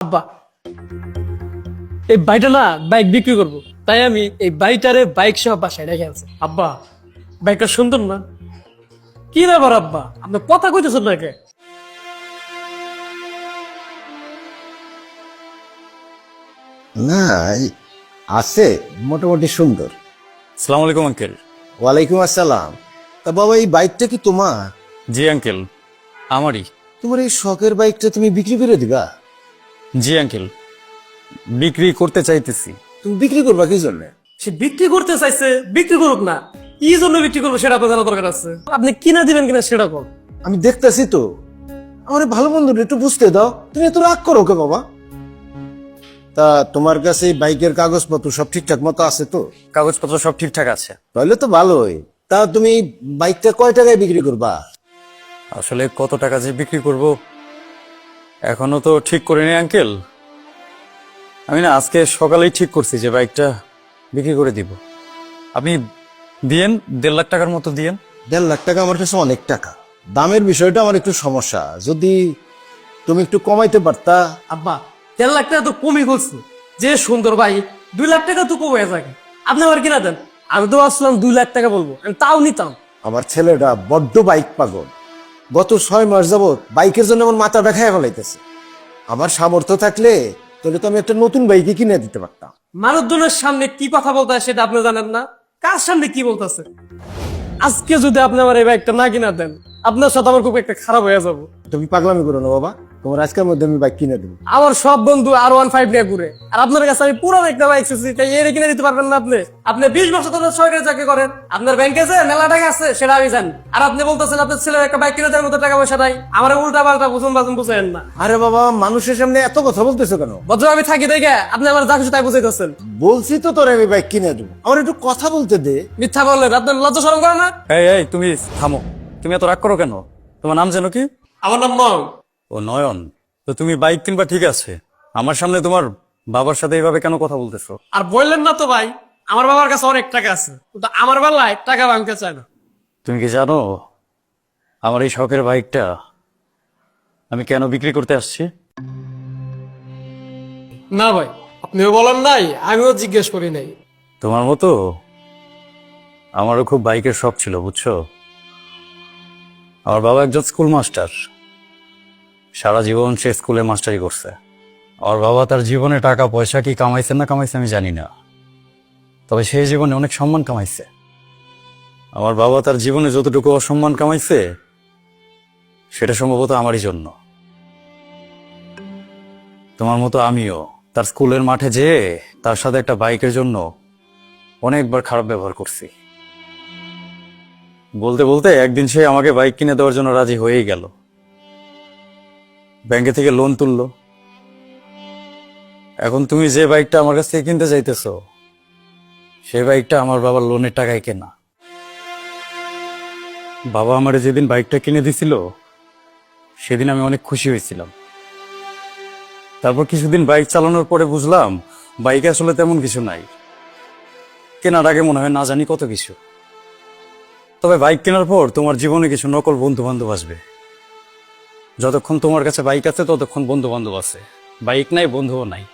আব্বা, এই বাইকটা না বাইক বিক্রি করবো, তাই আমি এই বাইকটারে বাইক সহ বাসায় রেখে আনছি। আব্বা, বাইকটা সুন্দর না? কি ব্যাপার আব্বা, আপনি কথা কইতেছেন না কে? না, আছে, মোটামুটি সুন্দর। সালাম আলাইকুম আঙ্কেল। ওয়ালাইকুম আসসালাম। তা বাবা, এই বাইকটা কি তোমার? জি আঙ্কেল, আমারই। তোমার এই শখের বাইকটা তুমি বিক্রি করে দিবা? জি আঙ্কেল, বিক্রি করতে চাইতেছি। তুমি বিক্রি করবা কি জন্য? সে বিক্রি করতে চাইছে, বিক্রি করুক না। কি জন্য বিক্রি করবো সেটা আপনার জানা দরকার আছে। আপনি কিনা দিবেন কিনা সেটা কোন। আমি দেখতেছি তো, আমার এই ভালো বন্ধু একটু বুঝতে দাও, তুমি এত রাগ করো কে বাবা? তা তোমার কাছে এই বাইকের কাগজপত্র সব ঠিকঠাক মতো আছে তো? কাগজপত্র সব ঠিকঠাক আছে। তাহলে তো ভালোই। তা তুমি এই বাইকটা কয় টাকায় বিক্রি করবা? আসলে কত টাকা যে বিক্রি করব এখনো তো ঠিক করিনি আঙ্কেল। আমি না আজকে সকালেই ঠিক করছি যে বাইকটা বিক্রি করে দিব। আপনি দিয়েন 1.5 লাখ টাকার মতো দিয়েন। 1.5 লাখ টাকা আমার কাছে অনেক টাকা। দামের বিষয়টা আমার একটু সমস্যা, যদি তুমি একটু কমাইতে পারতা। আব্বা, 1.5 লাখ টাকা তো কমই করছে। যে সুন্দর বাইক, 2 লাখ টাকা তো কম হয়ে থাকে। আপনি আবার কিনা দেন। আমি তো আসলাম 2 লাখ টাকা বলবো, আমি তাও নিতাম। আমার ছেলেটা বড্ড বাইক পাগল। গত 6 মাস যাবত বাইকের জন্য আমার মাথা দেখায় ফেলাইতেছে। আমার সামর্থ্য থাকলে তাহলে তো আমি একটা নতুন বাইকই কিনে দিতে পারতাম। মানুষজনের সামনে কি কথা বলতে হয় সেটা আপনি জানেন না। কার সামনে কি বলতেছে? আজকে যদি আপনি আমার এই বাইকটা না কিনা দেন, আপনার সাথে আমার খুব একটা খারাপ হয়ে যাবো। তুমি পাগলামি করো না বাবা, তোমার আজকের মধ্যে আমি বাইক কিনে দেবো। আমার সব বন্ধু R15 নিয়ে ঘুরে, আর আপনার কাছে আমি পুরো একটা বাইক চাইছি, তাই এর কিনে দিতে পারবেন না আপনি? আপনি 20 বছর ধরে সরকারি চাকরি করেন, আপনার ব্যাংকে যে মেলা টাকা আছে সেটা আমি জানি। আর আপনি বলতেছেন আপনার ছেলের একটা বাইক কিনে দেওয়ার মতো টাকা পয়সা নাই। আমার উল্টা পাল্টা বুঝুন বাজুন বুঝেন না। আরে বাবা, মানুষের সামনে এত কথা বলতেছো কেন? বজ্র আমি থাকি দেখে আপনি আমার যা খুশি তাই বুঝাইতেছেন। বলছি তো তোর আমি বাইক কিনে দেবো, আমার একটু কথা বলতে দে। মিথ্যা বললেন, আপনার লজ্জা শরম করে না? এই এই তুমি থামো। তুমি এত রাগ করো কেন? তোমার নাম যেন কি? আমার নাম নয়। ও নয়ন। তো তুমি বাইক কিনবা ঠিক আছে, আমার সামনে তোমার বাবার সাথে এইভাবে কেন কথা বলতেছো? আর বললেন না তো ভাই, আমার বাবার কাছে অনেক টাকা আছে, কিন্তু আমার বেলায় টাকা ভাঙতে চায় না। তুমি কি জানো আমার এই শখের বাইকটা আমি কেন বিক্রি করতে আসছি? না ভাই, আপনিও বলেন নাই, আমিও জিজ্ঞেস করি নাই। তোমার মতো আমারও খুব বাইকের শখ ছিল, বুঝছো? আমার বাবা একজন স্কুল মাস্টার, সারা জীবন সে স্কুলে মাস্টারি করছে। আমার বাবা তার জীবনে টাকা পয়সা কি কামাইছে না কামাইছে আমি জানি না, তবে সে জীবনে অনেক সম্মান কামাইছে। আমার বাবা তার জীবনে যতটুকু অসম্মান কামাইছে সেটা সম্ভবত আমারই জন্য। তোমার মতো আমিও তার স্কুলের মাঠে যেয়ে তার সাথে একটা বাইকের জন্য অনেকবার খারাপ ব্যবহার করছি। বলতে বলতে একদিন সে আমাকে বাইক কিনে দেওয়ার জন্য রাজি হয়েই গেল। ব্যাংকে থেকে লোন তুললো। এখন তুমি যে বাইকটা আমার কাছ থেকে কিনতে চাইতেছো সেই বাইকটা আমার বাবার লোনের টাকায় কেনা। বাবা আমারে যেদিন বাইকটা কিনে দিছিল সেদিন আমি অনেক খুশি হয়েছিলাম। তারপর কিছুদিন বাইক চালানোর পরে বুঝলাম বাইকে আসলে তেমন কিছু নাই, কেনার আগে মনে হয় না জানি কত কিছু। তবে বাইক কেনার পর তোমার জীবনে কিছু নকল বন্ধু বান্ধব আসবে। যতক্ষণ তোমার কাছে বাইক আছে ততক্ষণ বন্ধু বান্ধব আছে, বাইক নাই বন্ধুও নাই।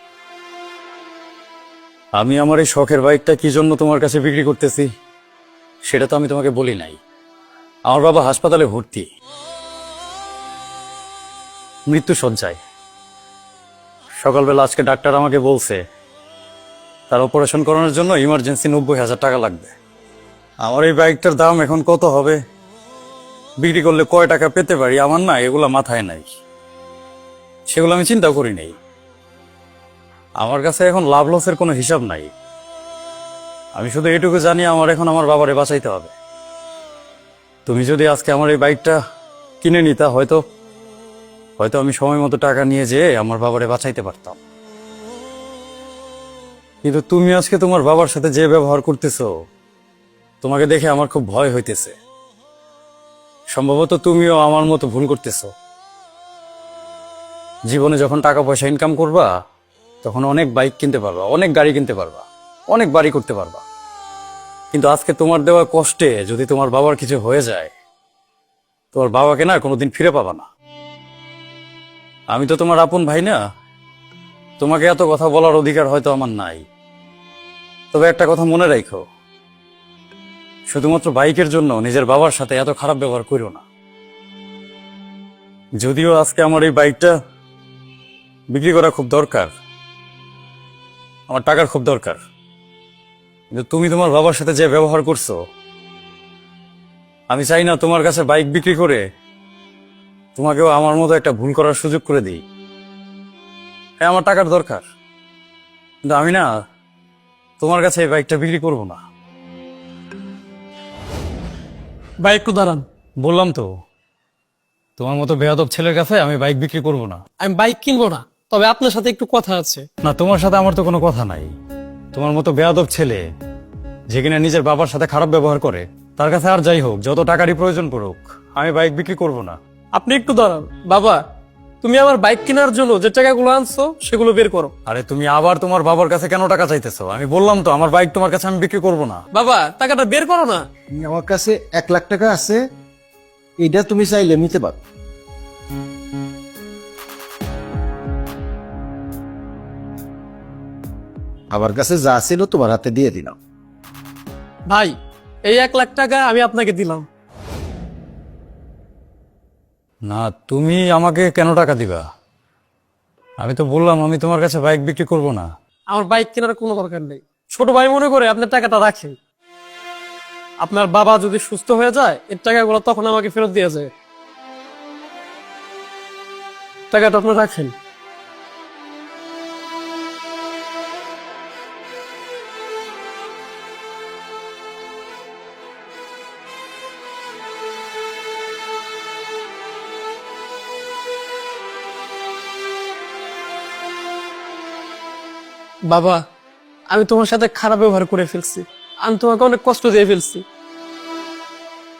আমি আমার এই শখের বাইকটা কি জন্য তোমার কাছে বিক্রি করতেছি সেটা তো আমি তোমাকে বলি নাই। আমার বাবা হাসপাতালে ভর্তি, মৃত্যু শয্যায়। সকালবেলা আজকে ডাক্তার আমাকে বলছে তার অপারেশন করানোর জন্য ইমার্জেন্সি 90,000 টাকা লাগবে। আমার এই বাইকটার দাম এখন কত হবে, বিক্রি করলে কয় টাকা পেতে পারি, আমার না এগুলা মাথায় নাই, সেগুলো আমি চিন্তা করি নাই। আমার কাছে এখন লাভ লসের কোনো হিসাব নাই। আমি শুধু এটুকু জানি আমার এখন আমার বাবারে বাঁচাইতে হবে। তুমি যদি আজকে আমার এই বাইকটা কিনে নিতা হয়তো হয়তো আমি সময় মতো টাকা নিয়ে যেয়ে আমার বাবারে বাঁচাইতে পারতাম। কিন্তু তুমি আজকে তোমার বাবার সাথে যে ব্যবহার করতেছো তোমাকে দেখে আমার খুব ভয় হইতেছে। সম্ভবত তুমিও আমার মতো ভুল করতেছো। জীবনে যখন টাকা পয়সা ইনকাম করবা তখন অনেক বাইক কিনতে পারবা, অনেক গাড়ি কিনতে পারবা, অনেক বাড়ি করতে পারবা। কিন্তু আজকে তোমার দেওয়া কষ্টে যদি তোমার বাবার কিছু হয়ে যায় তোমার বাবাকে না কোনোদিন ফিরে পাবা না। আমি তো তোমার আপন ভাই না, তোমাকে এত কথা বলার অধিকার হয়তো আমার নাই, তবে একটা কথা মনে রাখো, শুধুমাত্র বাইকের জন্য নিজের বাবার সাথে এত খারাপ ব্যবহার করো না। যদিও আজকে আমার এই বাইকটা বিক্রি করা খুব দরকার, আমার টাকার খুব দরকার, কিন্তু তুমি তোমার বাবার সাথে যে ব্যবহার করছো, আমি চাই না তোমার কাছে বাইক বিক্রি করে তোমাকেও আমার মতো একটা ভুল করার সুযোগ করে দিই। হ্যাঁ, আমার টাকার দরকার, কিন্তু আমি না তোমার কাছে এই বাইকটা বিক্রি করব না। ভাই একটু দাঁড়ান। বললাম তো, তোমার মতো বেয়াদব ছেলের কাছে আমি বাইক বিক্রি করব না। আমি বাইক কিনবো না, তবে আপনার সাথে একটু কথা আছে। না, তোমার সাথে আমার তো কোনো কথা নাই। তোমার মতো বেয়াদব ছেলে যে কিনা নিজের বাবার সাথে খারাপ ব্যবহার করে, তার কাছে আর যাই হোক, যত টাকারই প্রয়োজন পড়ুক, আমি বাইক বিক্রি করব না। আপনি একটু দাঁড়ান। বাবা, তুমি আমার বাইক কেনার জন্য যে টাকাগুলো আনছো সেগুলো বের করো। আরে তুমি আবার তোমার বাবার কাছে কেন টাকা চাইতেছো? আমি বললাম তো আমার বাইক তোমার কাছে আমি বিক্রি করব না। বাবা, টাকাটা বের করো না। আমার কাছে 1 লাখ টাকা আছে, এটা তুমি চাইলে নিতে পারো। আমার কাছে যা ছিল তোমার হাতে দিয়ে দিলাম। ভাই, এই 1 লাখ টাকা আমি আপনাকে দিলাম। না, তুমি আমাকে কেন টাকা দিবা? আমি তো বললাম আমি তোমার কাছে বাইক বিক্রি করব না। আমার বাইক কেনার কোনো দরকার নেই। ছোট ভাই মনে করে আপনার টাকাটা রাখেন। আপনার বাবা যদি সুস্থ হয়ে যায়, এর টাকাগুলো তখন আমাকে ফেরত দিয়ে যায়। টাকাটা আপনি রাখেন। বাবা, আমি তোমার সাথে খারাপ ব্যবহার করে ফেলছি। আমি তোমাকে অনেক কষ্ট দিয়ে ফেলছি।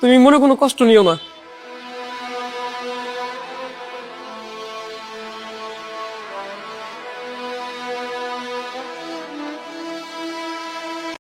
তুমি মনে কোনো কষ্ট নিও না।